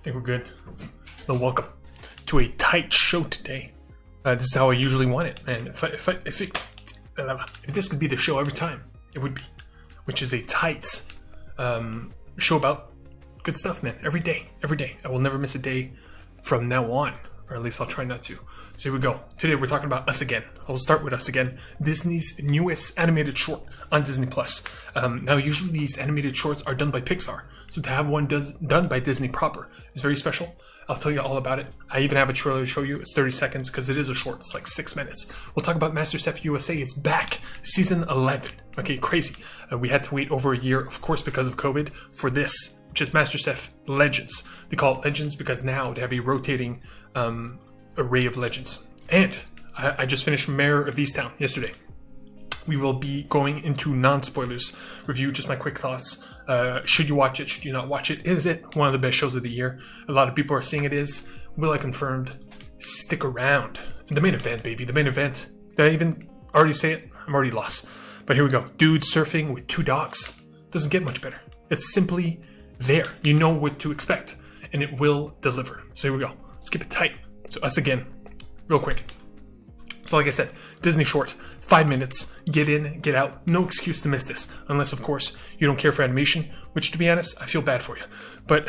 think we're good. Well, welcome to a tight show today. This is how I usually want it, man. If this could be the show every time, it would be. Which is a tight show about good stuff, man. Every day. I will never miss a day from now on, or at least I'll try not to. So here we go. Today we're talking about Us Again. I will start with Us Again, Disney's newest animated short on Disney+. Now, usually these animated shorts are done by Pixar, so to have one done by Disney proper is very special. I'll tell you all about it. I even have a trailer to show you. It's 30 seconds because it is a short. It's like 6 minutes. We'll talk about Masterchef USA is back, season 11. Okay, crazy. We had to wait over a year, of course, because of COVID, for this, which is Masterchef Legends. They call it Legends because now they have a rotating array of legends. And I just finished Mare of Eastown yesterday. We will be going into non-spoilers review, just my quick thoughts. Should you watch it? Should you not watch it? Is it one of the best shows of the year? A lot of people are saying it is. Will I confirmed? Stick around. And the main event, baby. The main event. Did I even already say it? I'm already lost. But here we go. Dude surfing with 2 dogs. Doesn't get much better. It's simply there. You know what to expect. And it will deliver. So here we go. Let's keep it tight. So Us Again. Real quick. So like I said, Disney short, 5 minutes, get in, get out, no excuse to miss this, unless of course you don't care for animation, which to be honest, I feel bad for you. But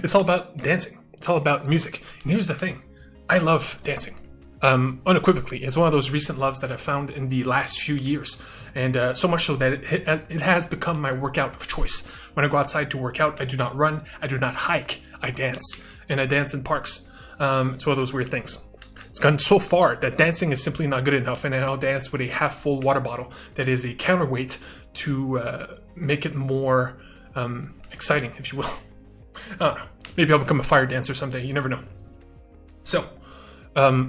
it's all about dancing, it's all about music. And here's the thing, I love dancing, unequivocally. It's one of those recent loves that I've found in the last few years, and so much so that it has become my workout of choice. When I go outside to work out, I do not run, I do not hike, I dance, and I dance in parks. It's one of those weird things. It's gone so far that dancing is simply not good enough, and I now dance with a half-full water bottle that is a counterweight to make it more exciting, if you will. I don't know. Maybe I'll become a fire dancer someday. You never know. So,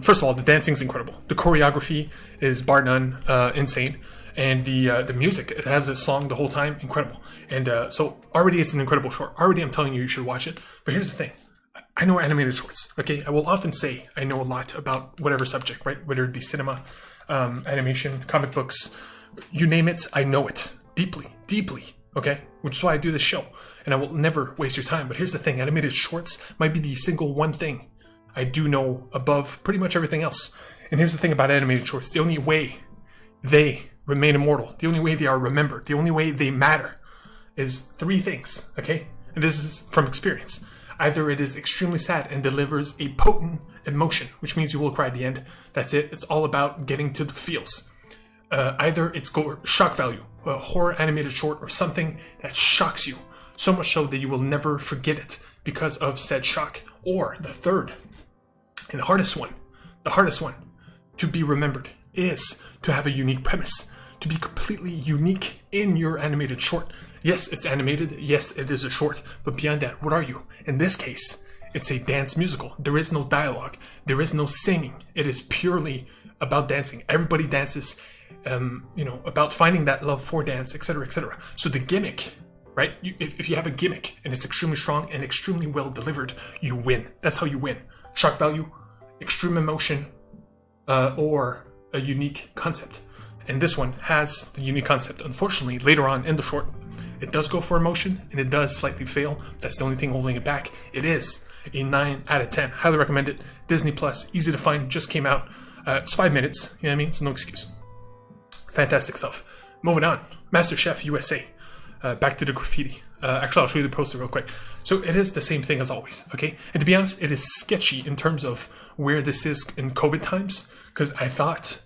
first of all, the dancing's incredible. The choreography is bar none insane, and the music, it has a song the whole time, incredible. And so already it's an incredible short. Already I'm telling you, you should watch it. But here's the thing. I know animated shorts, okay? I will often say I know a lot about whatever subject, right? Whether it be cinema, animation, comic books, you name it, I know it deeply, okay? Which is why I do this show, and I will never waste your time. But here's the thing, animated shorts might be the single one thing I do know above pretty much everything else. And here's the thing about animated shorts, the only way they remain immortal, the only way they are remembered, the only way they matter is 3 things, okay? And this is from experience. Either it is extremely sad and delivers a potent emotion, which means you will cry at the end. That's it. It's all about getting to the feels. Either it's shock value, a horror animated short, or something that shocks you, so much so that you will never forget it because of said shock. Or the third, and the hardest one to be remembered is to have a unique premise, to be completely unique in your animated short. Yes, it's animated. Yes, it is a short. But beyond that, what are you? In this case, it's a dance musical. There is no dialogue. There is no singing. It is purely about dancing. Everybody dances, about finding that love for dance, etc., etc. So the gimmick, right? If you have a gimmick and it's extremely strong and extremely well delivered, you win. That's how you win. Shock value, extreme emotion, or a unique concept. And this one has the unique concept. Unfortunately, later on in the short, it does go for emotion, and it does slightly fail. That's the only thing holding it back. It is a 9 out of 10. Highly recommend it. Disney Plus, easy to find, just came out. It's 5 minutes, you know what I mean? So no excuse. Fantastic stuff. Moving on. Masterchef USA. Back to the graffiti. Actually, I'll show you the poster real quick. So it is the same thing as always, okay? And to be honest, it is sketchy in terms of where this is in COVID times, because I thought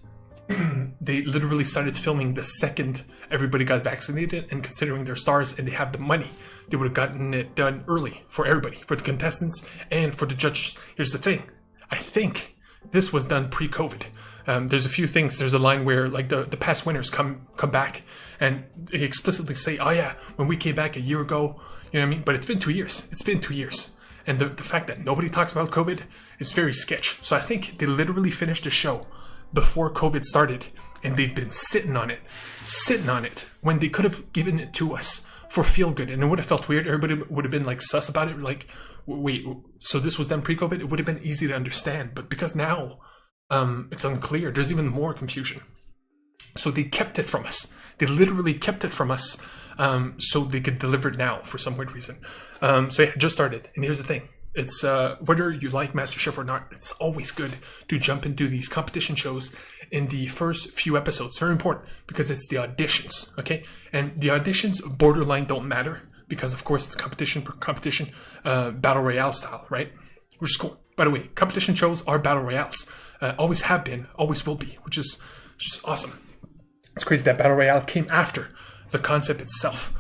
they literally started filming the second everybody got vaccinated, and considering they're stars and they have the money, they would have gotten it done early for everybody, for the contestants and for the judges. Here's the thing. I think this was done pre-COVID. There's a few things. There's a line where like the past winners come back and they explicitly say, oh yeah, when we came back a year ago, you know what I mean? But it's been 2 years. It's been 2 years. And the fact that nobody talks about COVID is very sketch. So I think they literally finished the show before COVID started, and they've been sitting on it when they could have given it to us for feel good, and it would have felt weird. Everybody would have been like sus about it, like, wait, so this was done pre-COVID? It would have been easy to understand, but because now it's unclear, there's even more confusion. So they kept it from us. They literally kept it from us so they could deliver it now for some weird reason. So yeah, just started. And here's the thing. It's whether you like MasterChef or not, it's always good to jump into these competition shows in the first few episodes. Very important because it's the auditions, okay? And the auditions borderline don't matter because, of course, it's competition per competition, battle royale style, right? Which is cool. By the way, competition shows are battle royales. Always have been, always will be, which is just awesome. It's crazy that battle royale came after the concept itself.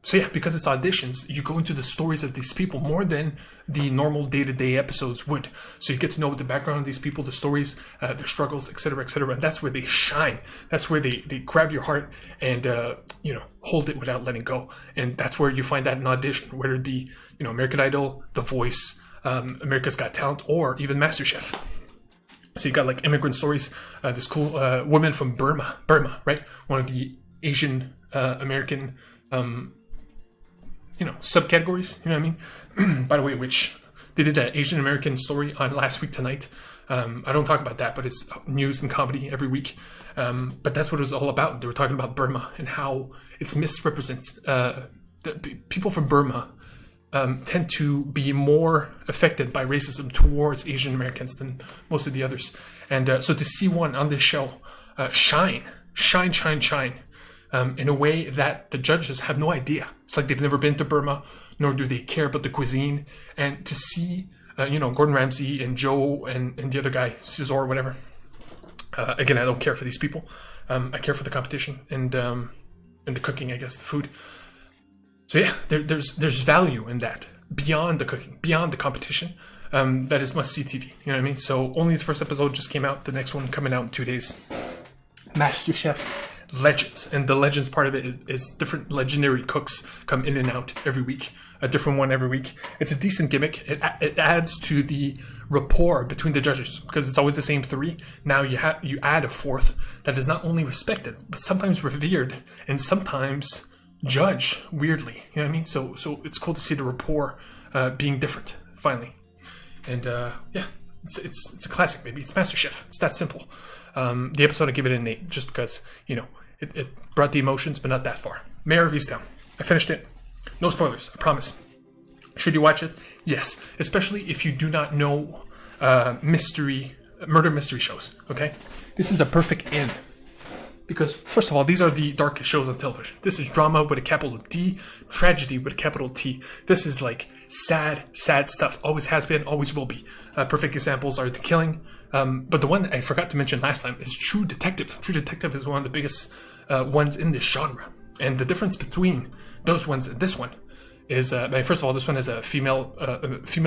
So yeah, because it's auditions, you go into the stories of these people more than the normal day-to-day episodes would. So you get to know the background of these people, the stories, their struggles, etc., etc. And that's where they shine. That's where they grab your heart and hold it without letting go. And that's where you find that in audition, whether it be American Idol, The Voice, America's Got Talent, or even MasterChef. So you got like immigrant stories. This cool woman from Burma, right? One of the Asian American subcategories, you know what I mean? By the way, which they did an Asian American story on Last Week Tonight. I don't talk about that, but it's news and comedy every week. But that's what it was all about. They were talking about Burma and how it's misrepresented. People from Burma tend to be more affected by racism towards Asian Americans than most of the others. And so to see one on this show shine in a way that the judges have no idea. It's like they've never been to Burma, nor do they care about the cuisine. And to see, Gordon Ramsay and Joe and the other guy, Cesar or whatever. Again, I don't care for these people. I care for the competition and the cooking, I guess, the food. So yeah, there's value in that beyond the cooking, beyond the competition. That is must-see TV. You know what I mean? So only the first episode just came out. The next one coming out in 2 days. MasterChef Legends, and the Legends part of it is different legendary cooks come in and out every week, a different one every week. It's a decent gimmick. It adds to the rapport between the judges because it's always the same three. Now you add a fourth that is not only respected but sometimes revered and sometimes judged weirdly. You know what I mean? So it's cool to see the rapport being different finally, and yeah. It's a classic, baby. It's MasterChef. It's that simple. The episode, I give it an 8 just because, it brought the emotions, but not that far. Mare of Eastown. I finished it. No spoilers, I promise. Should you watch it? Yes. Especially if you do not know murder mystery shows, okay? This is a perfect end. Because, first of all, these are the darkest shows on television. This is drama with a capital D, tragedy with a capital T. This is like sad stuff. Always has been, always will be. Perfect examples are The Killing. But the one that I forgot to mention last time is True Detective. True Detective is one of the biggest ones in this genre. And the difference between those ones and this one is, first of all, this one has a female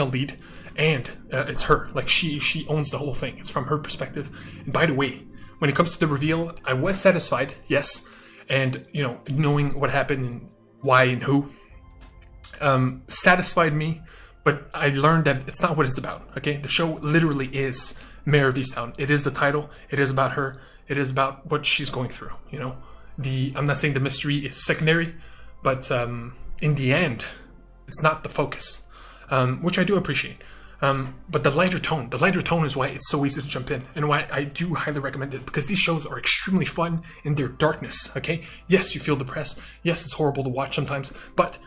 lead, and it's her. Like, she owns the whole thing. It's from her perspective. And by the way, when it comes to the reveal, I was satisfied, yes. And, knowing what happened and why and who satisfied me. But I learned that it's not what it's about, okay? The show literally is Mare of Eastown. It is the title. It is about her. It is about what she's going through, I'm not saying the mystery is secondary, but in the end, it's not the focus, which I do appreciate. But the lighter tone is why it's so easy to jump in and why I do highly recommend it, because these shows are extremely fun in their darkness, okay? Yes, you feel depressed. Yes, it's horrible to watch sometimes, but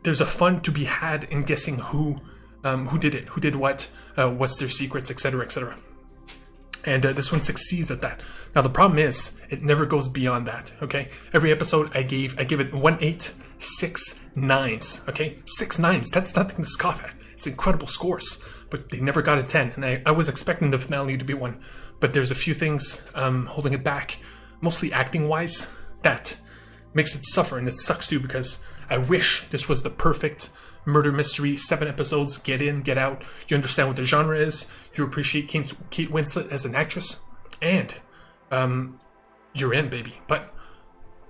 there's a fun to be had in guessing who did it, who did what, what's their secrets, etc., etc. And this one succeeds at that. Now the problem is it never goes beyond that. Okay, every episode I give it 1 8, 6 9s. Okay, 6 9s. That's nothing to scoff at. It's incredible scores, but they never got a 10. And I was expecting the finale to be one, but there's a few things holding it back, mostly acting wise, that makes it suffer, and it sucks too because I wish this was the perfect murder mystery. 7 episodes, get in, get out. You understand what the genre is. You appreciate Kate Winslet as an actress, and you're in, baby. But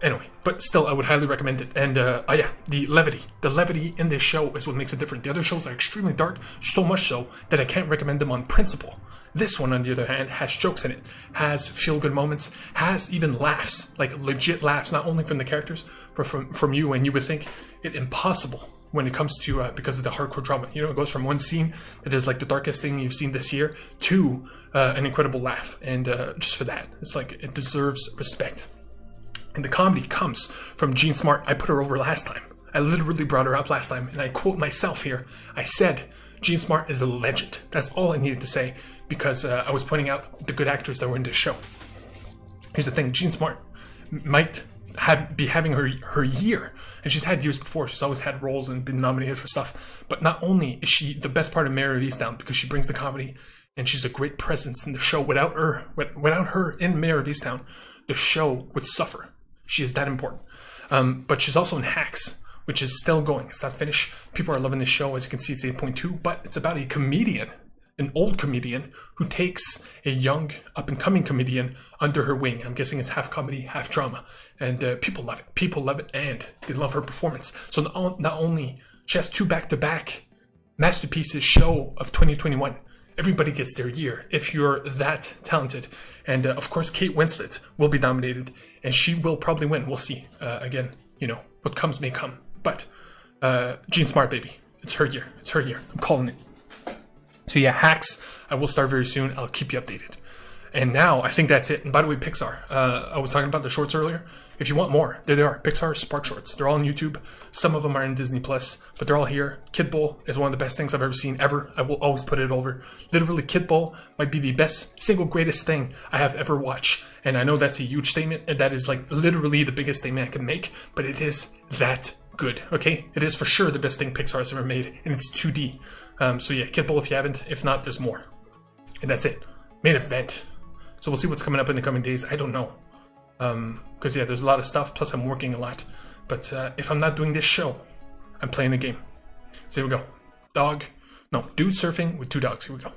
anyway, but still, I would highly recommend it. And yeah, the levity in this show is what makes it different. The other shows are extremely dark, so much so that I can't recommend them on principle. This one, on the other hand, has jokes in it, has feel-good moments, has even laughs, like legit laughs, not only from the characters, but from you. And you would think it impossible when it comes to, because of the hardcore drama. It goes from one scene that is like the darkest thing you've seen this year to an incredible laugh. And just for that, it's like it deserves respect. And the comedy comes from Jean Smart. I put her over last time. I literally brought her up last time, and I quote myself here. I said, Jean Smart is a legend. That's all I needed to say, because I was pointing out the good actors that were in this show. Here's the thing, Jean Smart might be having her year, and she's had years before. She's always had roles and been nominated for stuff. But not only is she the best part of Mare of Eastown, because she brings the comedy, and she's a great presence in the show. Without her in Mare of Eastown, the show would suffer. She is that important. But she's also in Hacks, which is still going. It's not finished. People are loving the show. As you can see, it's 8.2, but it's about a comedian, an old comedian, who takes a young, up-and-coming comedian under her wing. I'm guessing it's half comedy, half drama. And people love it. People love it, and they love her performance. So not only she has 2 back-to-back masterpieces show of 2021, everybody gets their year if you're that talented. And of course, Kate Winslet will be nominated, and she will probably win. We'll see. Again, what comes may come. But Jean Smart, baby. It's her year. It's her year. I'm calling it. So yeah, Hacks, I will start very soon. I'll keep you updated. And now, I think that's it. And by the way, Pixar. I was talking about the shorts earlier. If you want more, there they are. Pixar Spark Shorts. They're all on YouTube. Some of them are in Disney+, but they're all here. Kid Bowl is one of the best things I've ever seen, ever. I will always put it over. Literally, Kid Bowl might be the best, single greatest thing I have ever watched. And I know that's a huge statement, and that is like literally the biggest statement I can make, but it is that good, okay? It is for sure the best thing Pixar has ever made, and it's 2D. So yeah, Kid Bowl if you haven't. If not, there's more. And that's it. Main event. So we'll see what's coming up in the coming days. I don't know. Because yeah, there's a lot of stuff, plus I'm working a lot. But if I'm not doing this show, I'm playing a game. So here we go. Dude surfing with 2 dogs. Here we go.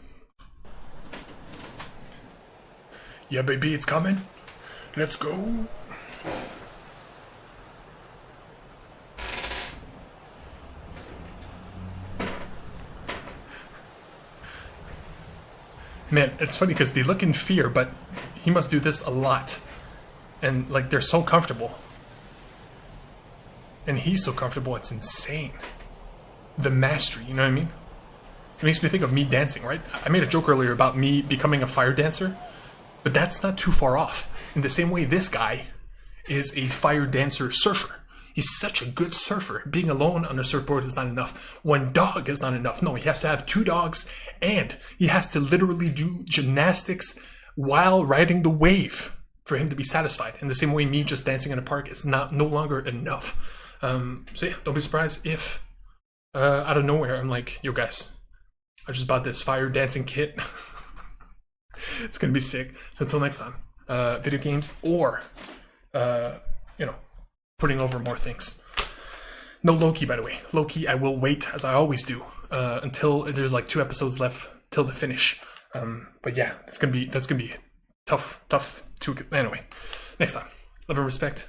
Yeah, baby, it's coming. Let's go. Man, it's funny because they look in fear, but he must do this a lot. And, like, they're so comfortable. And he's so comfortable, it's insane. The mastery, you know what I mean? It makes me think of me dancing, right? I made a joke earlier about me becoming a fire dancer, but that's not too far off. In the same way, this guy is a fire dancer surfer. He's such a good surfer. Being alone on a surfboard is not enough. 1 dog is not enough. No, he has to have 2 dogs, and he has to literally do gymnastics while riding the wave for him to be satisfied. In the same way, me just dancing in a park is no longer enough. So yeah, don't be surprised if out of nowhere I'm like, yo guys, I just bought this fire dancing kit. It's gonna be sick. So until next time, video games or putting over more things. No Loki, by the way. Loki, I will wait, as I always do, until there's like 2 episodes left till the finish. But yeah, that's gonna be tough to. Anyway, next time. Love and respect.